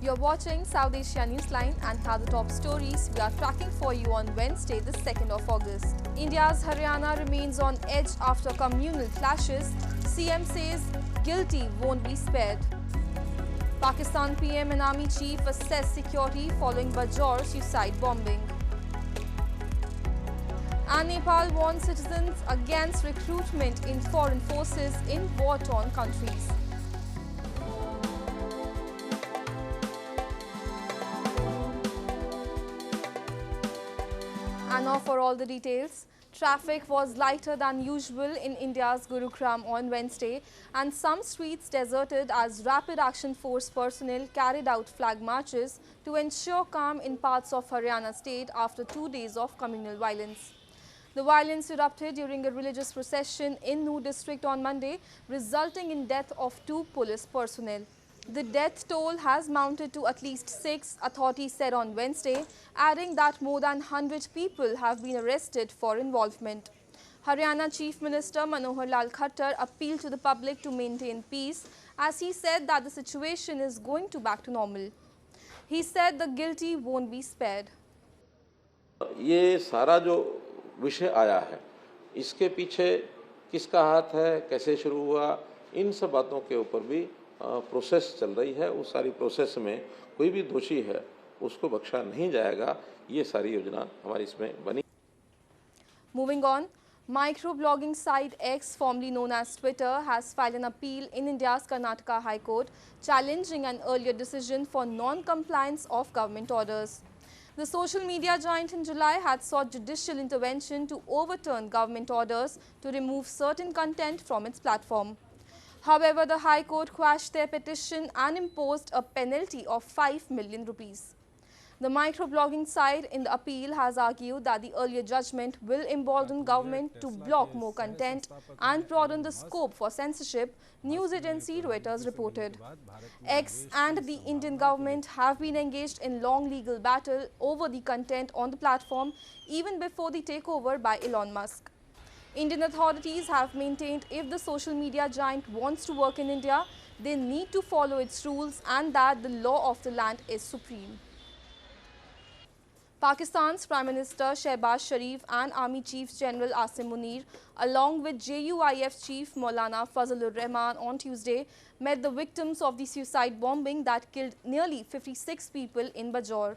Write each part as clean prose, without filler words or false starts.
You're watching South Asia Newsline and are the top stories we are tracking for you on Wednesday, the 2nd of August. India's Haryana remains on edge after communal clashes. CM says guilty won't be spared. Pakistan PM and Army Chief assess security following Bajaur suicide bombing. And Nepal warns citizens against recruitment in foreign forces in war-torn countries. And now for all the details. Traffic was lighter than usual in India's Gurugram on Wednesday, and some streets deserted as Rapid Action Force personnel carried out flag marches to ensure calm in parts of Haryana state after 2 days of communal violence. The violence erupted during a religious procession in Nuh district on Monday, resulting in death of 2 police personnel. The death toll has mounted to at least 6, authorities said on Wednesday, adding that more than 100 people have been arrested for involvement. Haryana Chief Minister Manohar Lal Khattar appealed to the public to maintain peace, as he said that the situation is going back to normal. He said the guilty won't be spared. ये सारा जो विषय आया है, इसके पीछे किसका हाथ है, कैसे शुरू हुआ, इन सब बातों के ऊपर भी प्रोसेस चल रही है. उस सारी प्रोसेस में कोई भी दोषी है उसको बख्शा नहीं जाएगा. ये सारी योजना हमारी इसमें बनी. Moving on, microblogging site X, formerly known as Twitter, has filed an appeal in India's Karnataka High Court, challenging an earlier decision for non-compliance of government orders. The social media giant in July had sought judicial intervention to overturn government orders to remove certain content from its platform. However, the High Court quashed their petition and imposed a penalty of 5 million rupees. The microblogging site in the appeal has argued that the earlier judgment will embolden government to block more content and broaden the scope for censorship, news agency Reuters reported. X and the Indian government have been engaged in long legal battle over the content on the platform even before the takeover by Elon Musk. Indian authorities have maintained if the social media giant wants to work in India, they need to follow its rules and that the law of the land is supreme. Pakistan's Prime Minister Shehbaz Sharif and Army Chief General Asim Munir, along with JUIF Chief Maulana Fazlur Rahman on Tuesday, met the victims of the suicide bombing that killed nearly 56 people in Bajaur.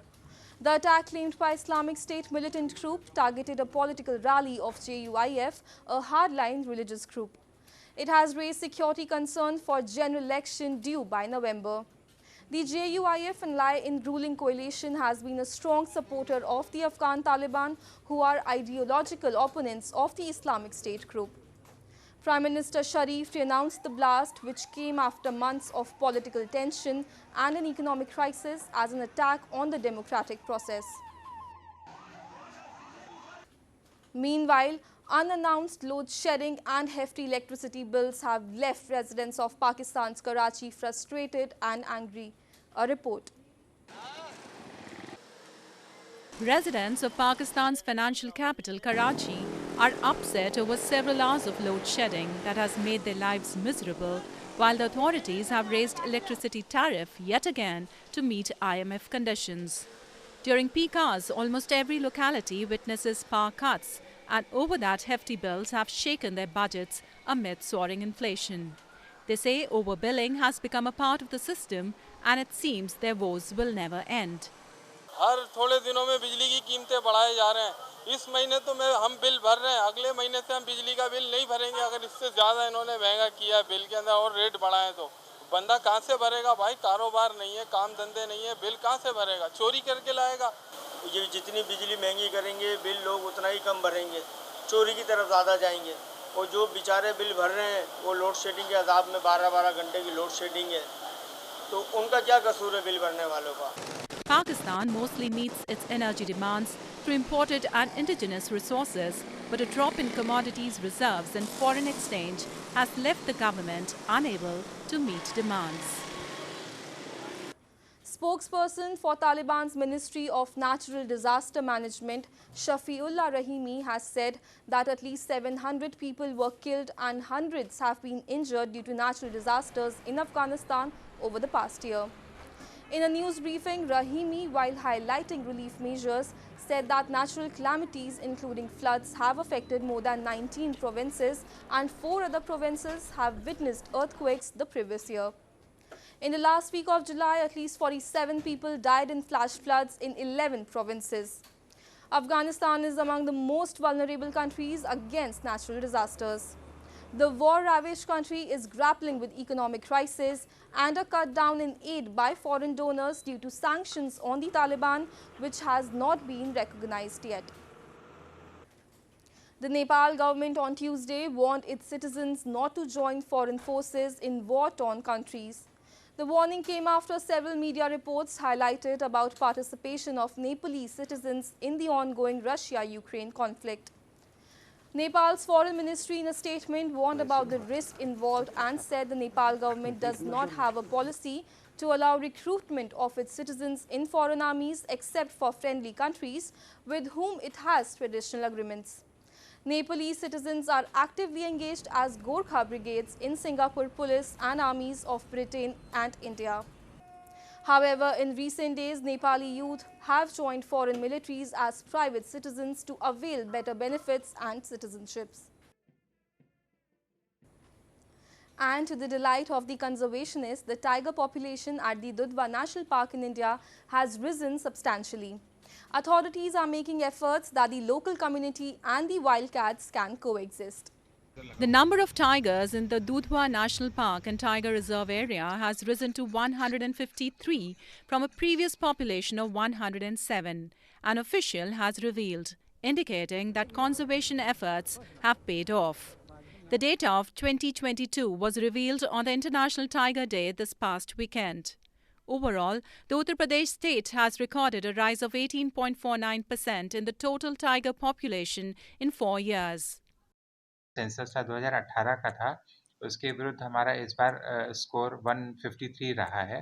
The attack claimed by Islamic State militant group targeted a political rally of JUIF, a hardline religious group. It has raised security concerns for general election due by November. The JUIF and lie-in ruling coalition has been a strong supporter of the Afghan Taliban, who are ideological opponents of the Islamic State group. Prime Minister Sharif denounced the blast, which came after months of political tension and an economic crisis, as an attack on the democratic process. Meanwhile, unannounced load shedding and hefty electricity bills have left residents of Pakistan's Karachi frustrated and angry. A report. Residents of Pakistan's financial capital, Karachi, are upset over several hours of load shedding that has made their lives miserable, while the authorities have raised electricity tariff yet again to meet IMF conditions. During peak hours, almost every locality witnesses power cuts, and over that, hefty bills have shaken their budgets amid soaring inflation. They say overbilling has become a part of the system, and it seems their woes will never end. हर थोड़े दिनों में बिजली की कीमतें बढ़ाए जा रहे हैं. इस महीने तो हम बिल भर रहे हैं, अगले महीने से हम बिजली का बिल नहीं भरेंगे. अगर इससे ज़्यादा इन्होंने महंगा किया है बिल के अंदर और रेट बढ़ाए तो बंदा कहाँ से भरेगा भाई? कारोबार नहीं है, काम धंधे नहीं है, बिल कहाँ से भरेगा? चोरी करके लाएगा. ये जितनी बिजली महंगी करेंगे बिल लोग उतना ही कम भरेंगे, चोरी की तरफ ज़्यादा जाएंगे. और जो बेचारे बिल भर रहे हैं वो लोड शेडिंग के अजाब में 12-12 घंटे की लोड शेडिंग है, तो उनका क्या कसूर है बिल भरने वालों का? Pakistan mostly meets its energy demands through imported and indigenous resources, but a drop in commodities reserves and foreign exchange has left the government unable to meet demands. Spokesperson for Taliban's Ministry of Natural Disaster Management, Shafiullah Rahimi, has said that at least 700 people were killed and hundreds have been injured due to natural disasters in Afghanistan over the past year. In a news briefing, Rahimi, while highlighting relief measures, said that natural calamities including floods have affected more than 19 provinces and 4 other provinces have witnessed earthquakes the previous year. In the last week of July, at least 47 people died in flash floods in 11 provinces. Afghanistan is among the most vulnerable countries against natural disasters. The war-ravaged country is grappling with economic crisis and a cut down in aid by foreign donors due to sanctions on the Taliban, which has not been recognized yet. The Nepal government on Tuesday warned its citizens not to join foreign forces in war-torn countries. The warning came after several media reports highlighted about participation of Nepalese citizens in the ongoing Russia-Ukraine conflict. Nepal's foreign ministry in a statement warned about the risk involved and said the Nepal government does not have a policy to allow recruitment of its citizens in foreign armies except for friendly countries with whom it has traditional agreements. Nepalese citizens are actively engaged as Gorkha brigades in Singapore police and armies of Britain and India. However, in recent days, Nepali youth have joined foreign militaries as private citizens to avail better benefits and citizenships. And to the delight of the conservationists, the tiger population at the Dudhwa National Park in India has risen substantially. Authorities are making efforts that the local community and the wildcats can coexist. The number of tigers in the Dudhwa National Park and Tiger Reserve area has risen to 153 from a previous population of 107, an official has revealed, indicating that conservation efforts have paid off. The data of 2022 was revealed on the International Tiger Day this past weekend. Overall, the Uttar Pradesh state has recorded a rise of 18.49% in the total tiger population in 4 years. Census था 2018 का था, उसके विरुद्ध हमारा इस बार score 153 रहा है,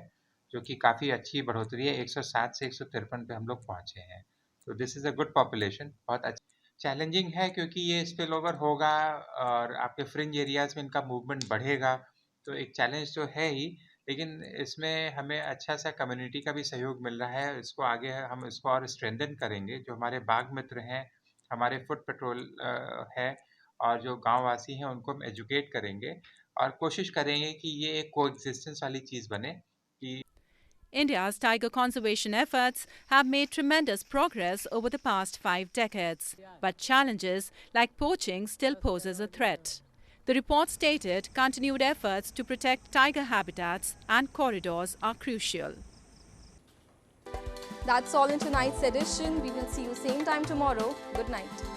जो कि काफ़ी अच्छी बढ़ोतरी है। 107 से 153 पे हम लोग पहुँचे हैं। तो this is a good population, बहुत अच्छा। चैलेंजिंग है क्योंकि ये स्पिल ओवर होगा और आपके फ्रिंज एरियाज़ में इनका मूवमेंट बढ़ेगा, तो एक चैलेंज तो है ही, लेकिन इसमें हमें अच्छा सा कम्युनिटी का भी सहयोग मिल रहा है। इसको आगे हम इसको और स्ट्रेंथन करेंगे। जो हमारे बाघ मित्र हैं, हमारे फुट पेट्रोल है और जो गांववासी हैं उनको हम एजुकेट करेंगे और कोशिश करेंगे कि ये एक कोएग्जिस्टेंस वाली चीज़ बने कि India's tiger conservation efforts have made tremendous progress over the past 5 decades, but challenges like poaching still poses a threat. The report stated continued efforts to protect tiger habitats and corridors are crucial. That's all in tonight's edition. We will see you same time tomorrow. Good night.